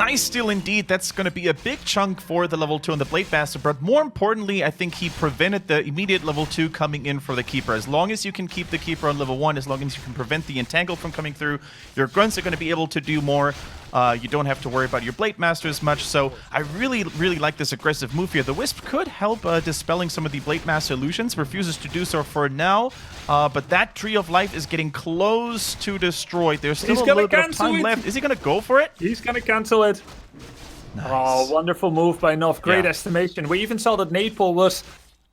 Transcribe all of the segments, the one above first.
Nice steal indeed. That's going to be a big chunk for the level 2 on the Blade Master, but more importantly, I think he prevented the immediate level 2 coming in for the Keeper. As long as you can keep the Keeper on level 1, as long as you can prevent the Entangle from coming through, your Grunts are going to be able to do more. You don't have to worry about your Blade Master as much, so I really like this aggressive move here. The Wisp could help dispelling some of the Blade Master illusions, refuses to do so for now, but that Tree of Life is getting close to destroyed. There's still a little bit of time left. Is he going to go for it? He's going to cancel it. Nice. Oh, wonderful move by KnOfF. Great estimation. We even saw that Neytpoh was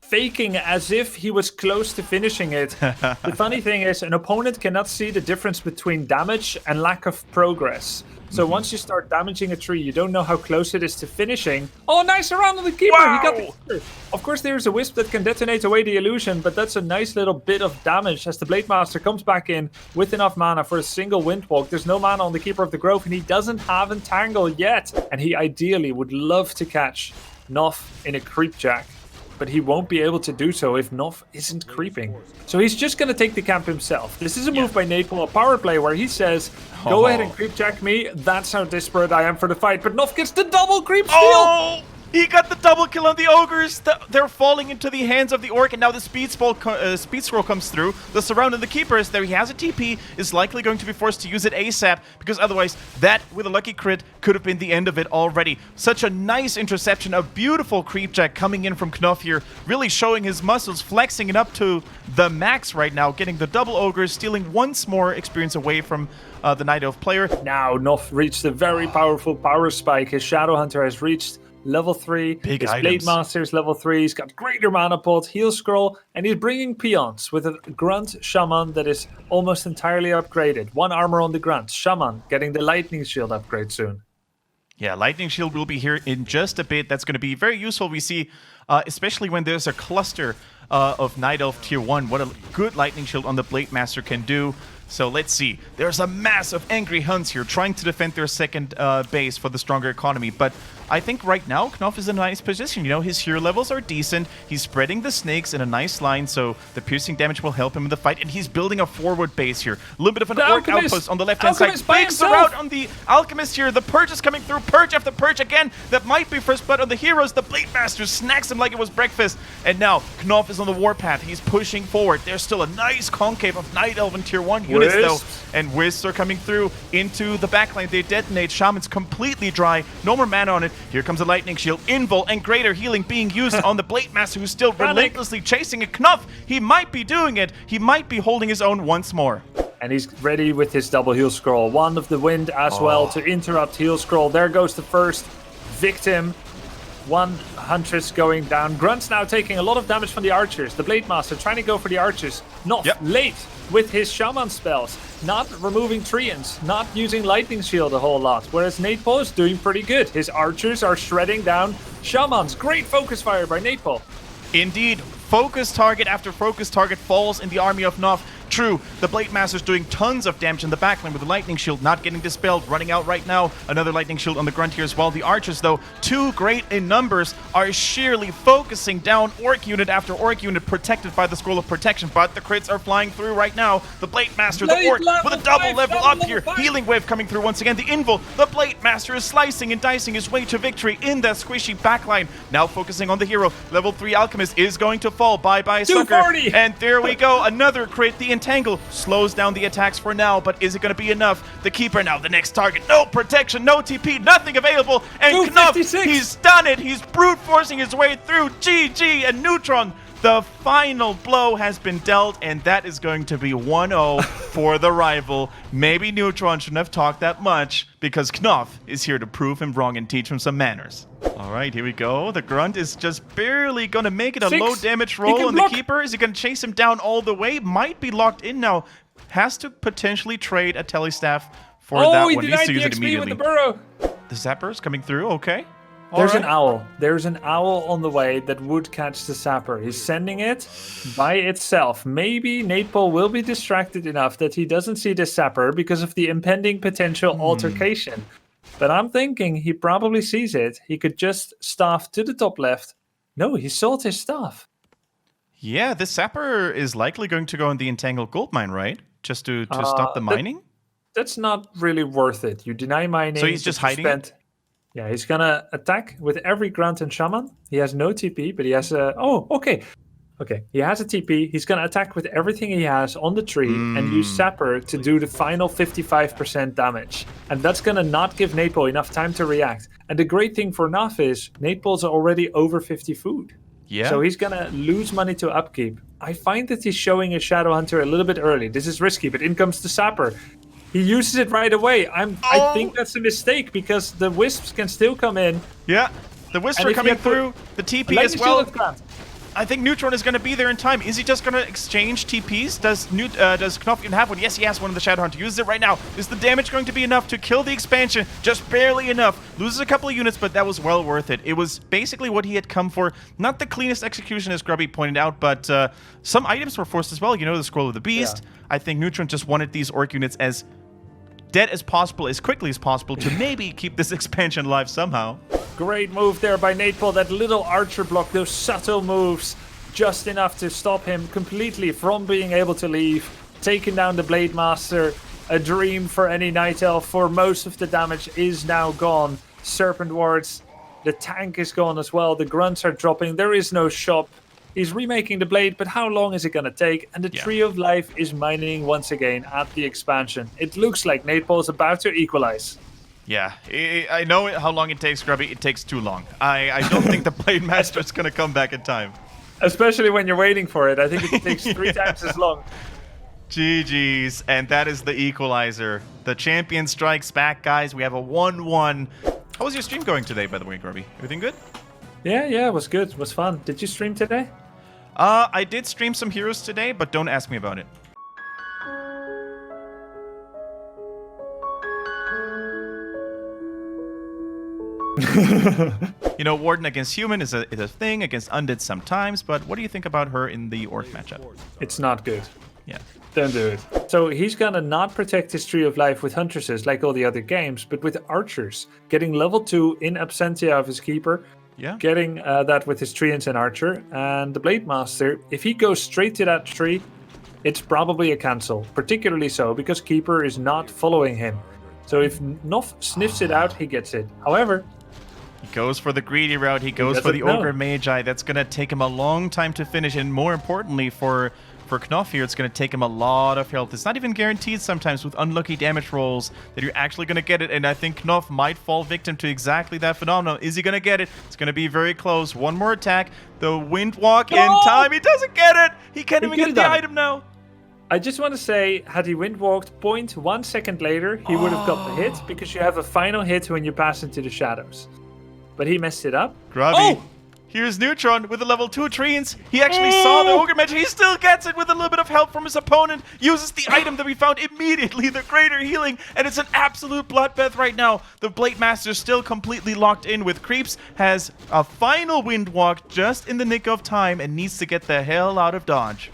faking as if he was close to finishing it. The funny thing is, an opponent cannot see the difference between damage and lack of progress. So once you start damaging a tree, you don't know how close it is to finishing. Oh, nice around on the Keeper! Wow. He got the Keeper! Of course, there's a Wisp that can detonate away the illusion, but that's a nice little bit of damage as the Blade Master comes back in with enough mana for a single Windwalk. There's no mana on the Keeper of the Grove, and he doesn't have Entangle yet. And he ideally would love to catch KnOfF in a Creepjack, but he won't be able to do so if KnOfF isn't creeping. So he's just going to take the camp himself. This is a move by Neytpoh, a power play where he says, go ahead and Creepjack me. That's how desperate I am for the fight. But KnOfF gets the double creep steal. Oh! He got the double kill on the Ogres. They're falling into the hands of the Orc, and now the Speed Scroll comes through. The Surround of the Keepers, there he has a TP, is likely going to be forced to use it ASAP, because otherwise that, with a lucky crit, could have been the end of it already. Such a nice interception, a beautiful Creepjack coming in from KnOfF here, really showing his muscles, flexing it up to the max right now, getting the double Ogres, stealing once more experience away from the Night Elf player. Now KnOfF reached a very powerful power spike. His Shadow Hunter has reached level 3, big his items. Blade Master is level 3, he's got greater mana pot, heal scroll, and he's bringing peons with a Grunt Shaman that is almost entirely upgraded. 1 armor on the Grunt. Shaman getting the Lightning Shield upgrade soon. Yeah, Lightning Shield will be here in just a bit. That's going to be very useful. We see, especially when there's a cluster of Night Elf Tier 1, what a good Lightning Shield on the Blade Master can do. So let's see. There's a mass of angry Huns here trying to defend their second base for the stronger economy. But I think right now KnOfF is in a nice position. You know, his hero levels are decent. He's spreading the snakes in a nice line, so the piercing damage will help him in the fight. And he's building a forward base here. A little bit of an Orc outpost on the left-hand side. Big Surround on the Alchemist here. The Purge is coming through. Purge after Purge again. That might be first blood on the heroes. The Blade Master snacks him like it was breakfast. And now KnOfF is on the warpath. He's pushing forward. There's still a nice concave of Night Elven Tier 1 units, though. And Wisps are coming through into the backline. They detonate. Shaman's completely dry. No more mana on it. Here comes a Lightning Shield. Invul and greater healing being used on the Blade Master, who's still relentlessly chasing a KnOfF. He might be doing it. He might be holding his own once more. And he's ready with his double heal scroll. Wand of the Wind as well to interrupt heal scroll. There goes the first victim. 1 Huntress going down. Grunt's now taking a lot of damage from the archers. The Blade Master trying to go for the archers. KnOfF late with his Shaman spells. Not removing Treants. Not using Lightning Shield a whole lot. Whereas Neytpoh is doing pretty good. His archers are shredding down Shamans. Great focus fire by Neytpoh. Indeed. Focus target after focus target falls in the army of KnOfF. True, the Blade Master's doing tons of damage in the backline with the Lightning Shield not getting dispelled, running out right now. Another Lightning Shield on the Grunt here as well. The Archers, though, too great in numbers, are sheerly focusing down Orc unit after Orc unit protected by the Scroll of Protection, but the crits are flying through right now. The Blade Master, the Orc, with a double level up here. Healing Wave coming through once again. The Invul, the Blade Master is slicing and dicing his way to victory in that squishy backline. Now focusing on the hero. Level 3 Alchemist is going to fall. Bye-bye, sucker. And there we go. Another crit. The Entangle slows down the attacks for now, but is it going to be enough? The Keeper now, the next target. No protection, no TP, nothing available. And KnOfF, he's done it. He's brute forcing his way through. GG and Neutron. The final blow has been dealt, and that is going to be 1-0 for the rival. Maybe Neutron shouldn't have talked that much, because KnOfF is here to prove him wrong and teach him some manners. All right, here we go. The Grunt is just barely going to make it a low damage roll on the Keeper. Is he going to chase him down all the way? Might be locked in now. Has to potentially trade a Telestaff for that one. Needs to use it immediately. With the burrow. The Zapper's coming through. Okay. There's an owl. There's an owl on the way that would catch the Sapper. He's sending it by itself. Maybe Neytpoh will be distracted enough that he doesn't see the Sapper because of the impending potential altercation. But I'm thinking he probably sees it. He could just staff to the top left. No, he sold his staff. Yeah, this Sapper is likely going to go in the Entangled Gold Mine, right? Just to stop the mining? That's not really worth it. You deny mining. So he's just hiding it? Yeah, he's gonna attack with every Grunt and Shaman. He has no TP, but he has a... Oh, okay. Okay, he has a TP. He's gonna attack with everything he has on the tree and use Sapper to do the final 55% damage. And that's gonna not give Neytpoh enough time to react. And the great thing for KnOfF is Neytpoh's already over 50 food. Yeah. So he's gonna lose money to upkeep. I find that he's showing his Shadow Hunter a little bit early. This is risky, but in comes the Sapper. He uses it right away. I think that's a mistake because the Wisps can still come in. Yeah, the Wisps are coming through. The TP as well. I think Neutron is going to be there in time. Is he just going to exchange TPs? Does KnOfF even have one? Yes, he has one of the Shadowhunter. Uses it right now. Is the damage going to be enough to kill the expansion? Just barely enough. Loses a couple of units, but that was well worth it. It was basically what he had come for. Not the cleanest execution, as Grubby pointed out, but some items were forced as well. You know, the Scroll of the Beast. Yeah. I think Neutron just wanted these Orc units as dead as possible, as quickly as possible, to maybe keep this expansion alive somehow. Great move there by Neytpoh. That little archer block, those subtle moves, just enough to stop him completely from being able to leave. Taking down the Blade Master, a dream for any Night Elf, for most of the damage is now gone. Serpent Wards, the tank is gone as well. The grunts are dropping. There is no shop. He's remaking the blade, but how long is it going to take? And the Tree of Life is mining once again at the expansion. It looks like Neytpoh is about to equalize. Yeah, I know how long it takes, Grubby. It takes too long. I don't think the Blade Master is going to come back in time. Especially when you're waiting for it. I think it takes 3 times as long. GG's, and that is the equalizer. The champion strikes back, guys. We have a 1-1. How was your stream going today, by the way, Grubby? Everything good? Yeah, it was good. It was fun. Did you stream today? I did stream some Heroes today, but don't ask me about it. You know, Warden against Human is a thing, against Undead sometimes, but what do you think about her in the Orc matchup? It's not good. Yeah. Don't do it. So he's gonna not protect his Tree of Life with Huntresses like all the other games, but with Archers. Getting level 2 in absentia of his Keeper. Yeah. Getting that with his Treants and Archer. And the Blade Master, if he goes straight to that tree, it's probably a cancel. Particularly so, because Keeper is not following him. So if KnOfF sniffs it out, he gets it. However, he goes for the greedy route. He goes for the Ogre Magi. That's going to take him a long time to finish. And more importantly, for KnOfF here, it's going to take him a lot of health. It's not even guaranteed sometimes with unlucky damage rolls that you're actually going to get it. And I think KnOfF might fall victim to exactly that phenomenon. Is he going to get it? It's going to be very close. One more attack. The Windwalk in time. He doesn't get it. He can't even get the item now. I just want to say, had he Windwalked 0.1 second later, he would have got the hit, because you have a final hit when you pass into the shadows. But he messed it up. Grubby. Here's Neutron with a level 2 Treants. He actually saw the Ogre Magi. He still gets it with a little bit of help from his opponent. Uses the item that we found immediately, the Greater Healing. And it's an absolute bloodbath right now. The Blade Master still completely locked in with creeps. Has a final Windwalk just in the nick of time and needs to get the hell out of dodge.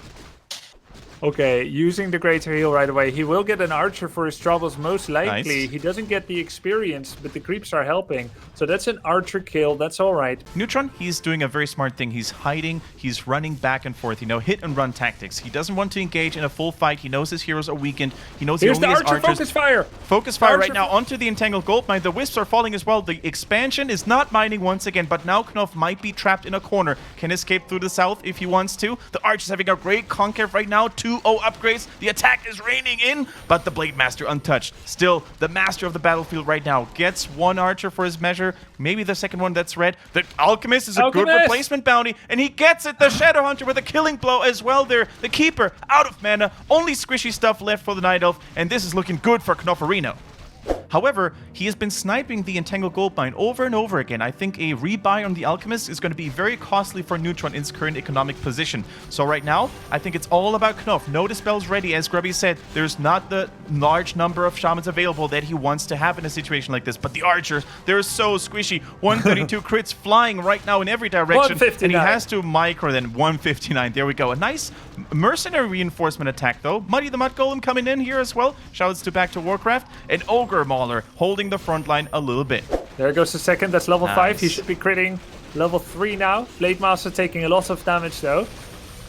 Okay, using the Greater Heal right away. He will get an Archer for his troubles, most likely. Nice. He doesn't get the experience, but the creeps are helping. So that's an Archer kill. That's all right. Neutron, he's doing a very smart thing. He's hiding. He's running back and forth. You know, hit and run tactics. He doesn't want to engage in a full fight. He knows his heroes are weakened. He knows he only has Archers. Focus fire! Focus fire right now onto the Entangled Gold Mine. The Wisps are falling as well. The expansion is not mining once again, but now KnOfF might be trapped in a corner. Can escape through the south if he wants to. The Archers having a great concave right now. 2-0 upgrades. The attack is raining in, but the Blade Master untouched. Still, the master of the battlefield right now gets one Archer for his measure. Maybe the second one that's red. The Alchemist is a good replacement bounty, and he gets it. The Shadowhunter with a killing blow as well there. The Keeper out of mana. Only squishy stuff left for the Night Elf, and this is looking good for KnOfF. However, he has been sniping the Entangled Gold Mine over and over again. I think a rebuy on the Alchemist is going to be very costly for Neutron in his current economic position. So right now, I think it's all about KnOfF. No dispels ready. As Grubby said, there's not the large number of shamans available that he wants to have in a situation like this. But the Archers, they're so squishy. 132 crits flying right now in every direction. And he has to micro then 159. There we go. A nice mercenary reinforcement attack though. Muddy the Mud Golem coming in here as well. Shouts to back to Warcraft. And Ogre Mauler holding the front line a little bit. There goes the second. That's level 5. He should be critting level 3 now. Blade Master taking a lot of damage though.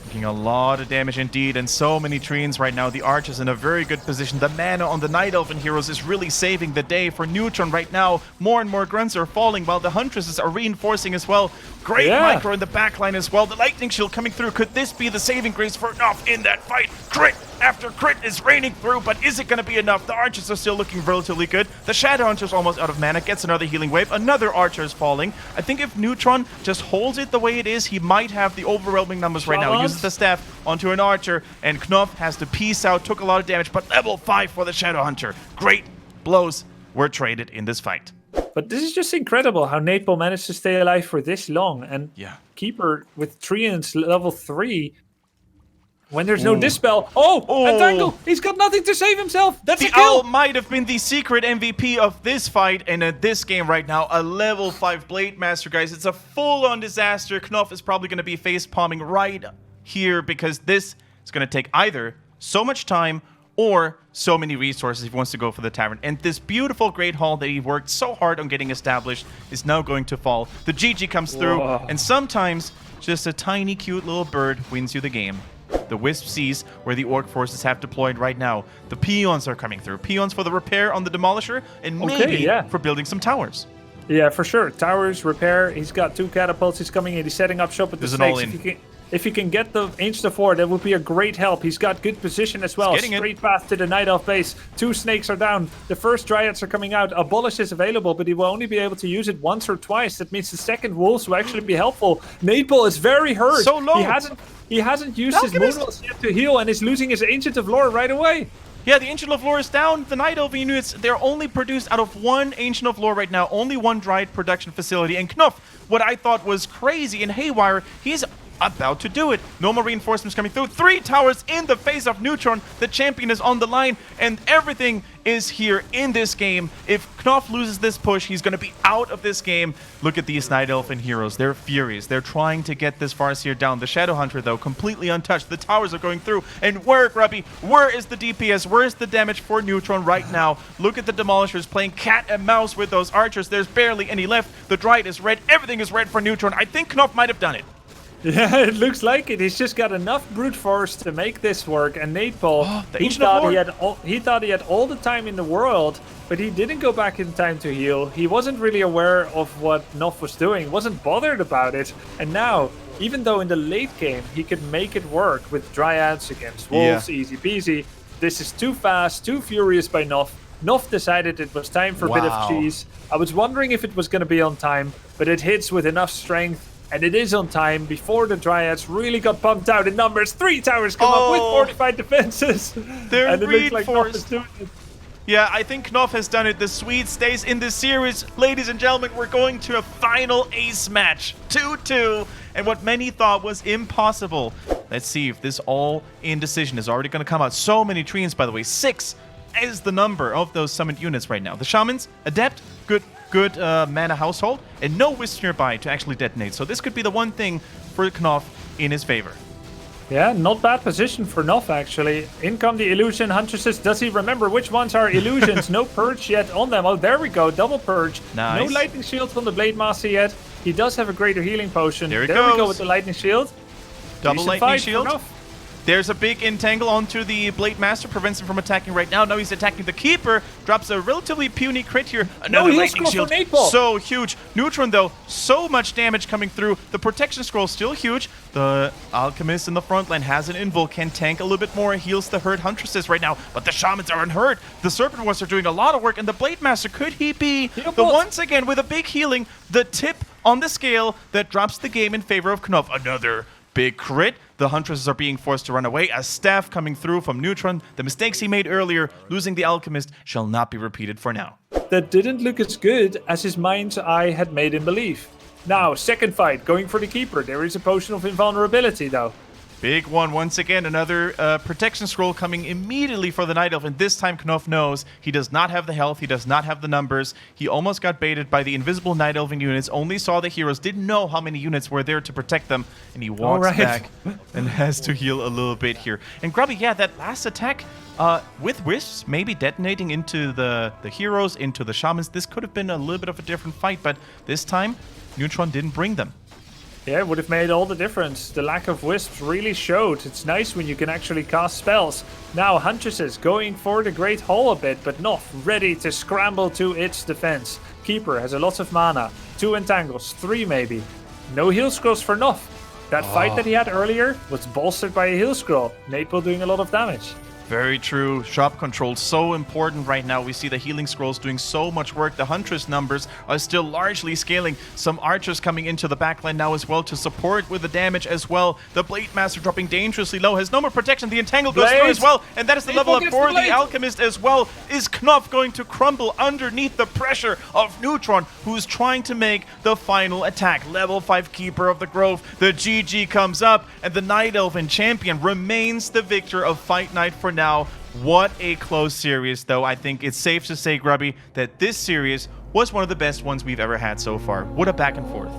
Taking a lot of damage indeed, and so many treants right now. The Archer's in a very good position. The mana on the Night Elven heroes is really saving the day for Neutron right now. More and more grunts are falling while the Huntresses are reinforcing as well. Great micro in the backline as well. The Lightning Shield coming through. Could this be the saving grace for KnOfF in that fight? Crit after crit is raining through, but is it going to be enough? The Archers are still looking relatively good. The Shadow Hunter's almost out of mana, gets another healing wave. Another Archer is falling. I think if Neutron just holds it the way it is, he might have the overwhelming numbers right now. He uses the staff onto an Archer, and KnOfF has to peace out. Took a lot of damage, but level 5 for the Shadow Hunter. Great blows were traded in this fight. But this is just incredible how Neytpoh managed to stay alive for this long. And Keeper with Treants level 3. When there's no Dispel. Entangle! He's got nothing to save himself! That's a kill! The Owl might have been the secret MVP of this fight and this game right now. A level 5 Blade Master, guys. It's a full-on disaster. KnOfF is probably going to be face-palming right here because this is going to take either so much time or so many resources if he wants to go for the Tavern. And this beautiful Great Hall that he worked so hard on getting established is now going to fall. The GG comes through, and sometimes just a tiny, cute little bird wins you the game. The Wisp sees where the Orc forces have deployed right now. The Peons are coming through. Peons for the repair on the Demolisher, and maybe for building some towers. Yeah, for sure. Towers, repair. He's got 2 catapults. He's coming in. He's setting up shop with the snakes. If he can get the Ancient of War, that would be a great help. He's got good position as well. Straight path to the Night Elf base. 2 snakes are down. The first Dryads are coming out. Abolish is available, but he will only be able to use it once or twice. That means the second Wolves will actually be helpful. Neytpoh is very hurt. So low. He hasn't used his Moonwells yet to heal and is losing his Ancient of Lore right away. Yeah, the Ancient of Lore is down. The Night Elven units, they're only produced out of 1 Ancient of Lore right now. Only 1 Dryad production facility. And KnOfF, what I thought was crazy and haywire, he's about to do it. No more reinforcements coming through. 3 towers in the face of Neutron. The champion is on the line, and everything is here in this game. If KnOfF loses this push, he's going to be out of this game. Look at these Night Elven heroes. They're furious. They're trying to get this Farseer down. The Shadow Hunter, though, completely untouched. The towers are going through. And where, Grubby? Where is the DPS? Where is the damage for Neutron right now? Look at the Demolishers playing cat and mouse with those Archers. There's barely any left. The Dryad is red. Everything is red for Neutron. I think KnOfF might have done it. Yeah, it looks like it. He's just got enough brute force to make this work. And Neytpoh, he thought he had all the time in the world, but he didn't go back in time to heal. He wasn't really aware of what KnOfF was doing, wasn't bothered about it. And now, even though in the late game he could make it work with Dryads against Wolves, easy peasy, this is too fast, too furious by KnOfF. KnOfF decided it was time for a bit of cheese. I was wondering if it was going to be on time, but it hits with enough strength. And it is on time before the Dryads really got pumped out in numbers. 3 towers come up with fortified defenses. They're and it looks like KnOfF reinforced. is doing it. Yeah, I think KnOfF has done it. The Swede stays in this series. Ladies and gentlemen, we're going to a final ace match. 2-2. And what many thought was impossible. Let's see if this all-in decision is already going to come out. So many treants, by the way. 6 is the number of those summoned units right now. The Shamans, Adept, good mana household, and no Wisp nearby to actually detonate. So this could be the one thing for KnOfF in his favor. Yeah, not bad position for KnOfF, actually. In come the Illusion Huntresses. Does he remember which ones are illusions? No Purge yet on them. Oh, there we go. Double Purge. Nice. No Lightning Shield from the Blade Master yet. He does have a greater healing potion. There we go with the Lightning Shield. Double Lightning Shield. There's a big entangle onto the Blade Master, prevents him from attacking right now. Now he's attacking the Keeper, drops a relatively puny crit here. Another Lightning Shield, so huge. Neutron, though, so much damage coming through. The Protection Scroll still huge. The Alchemist in the front line has an invul, can tank a little bit more, heals the hurt Huntresses right now, but the Shamans are unhurt. The Serpent Ones are doing a lot of work, and the Blade Master, could he be the once again with a big healing, the tip on the scale that drops the game in favor of KnOfF? Another big crit. The Huntresses are being forced to run away. A staff coming through from Neutron. The mistakes he made earlier, losing the Alchemist, shall not be repeated for now. That didn't look as good as his mind's eye had made him believe. Now, second fight, going for the Keeper. There is a potion of invulnerability, though. Big one once again. Another protection scroll coming immediately for the Night Elf. And this time KnOfF knows he does not have the health. He does not have the numbers. He almost got baited by the invisible Night Elven units. Only saw the heroes. Didn't know how many units were there to protect them. And he walks back and has to heal a little bit here. And Grubby, yeah, that last attack with Wisps maybe detonating into the heroes, into the Shamans. This could have been a little bit of a different fight. But this time, Neutron didn't bring them. Yeah, it would have made all the difference. The lack of wisps really showed. It's nice when you can actually cast spells. Now Huntresses going for the Great Hall a bit, but KnOfF ready to scramble to its defense. Keeper has a lot of mana. 2 entangles, 3 maybe. No heal scrolls for KnOfF. That fight that he had earlier was bolstered by a heal scroll. Neytpoh doing a lot of damage. Very true. Shop control so important right now. We see the healing scrolls doing so much work. The Huntress numbers are still largely scaling. Some archers coming into the backline now as well to support with the damage as well. The Blade Master dropping dangerously low. Has no more protection. The Entangle goes through as well. And that is the level up for the Alchemist as well. Is KnOfF going to crumble underneath the pressure of Neutron, who's trying to make the final attack? Level 5 Keeper of the Grove. The GG comes up, and the Night Elven champion remains the victor of Fight Night for now. What a close series, though. I think it's safe to say, Grubby, that this series was one of the best ones we've ever had so far. What a back and forth.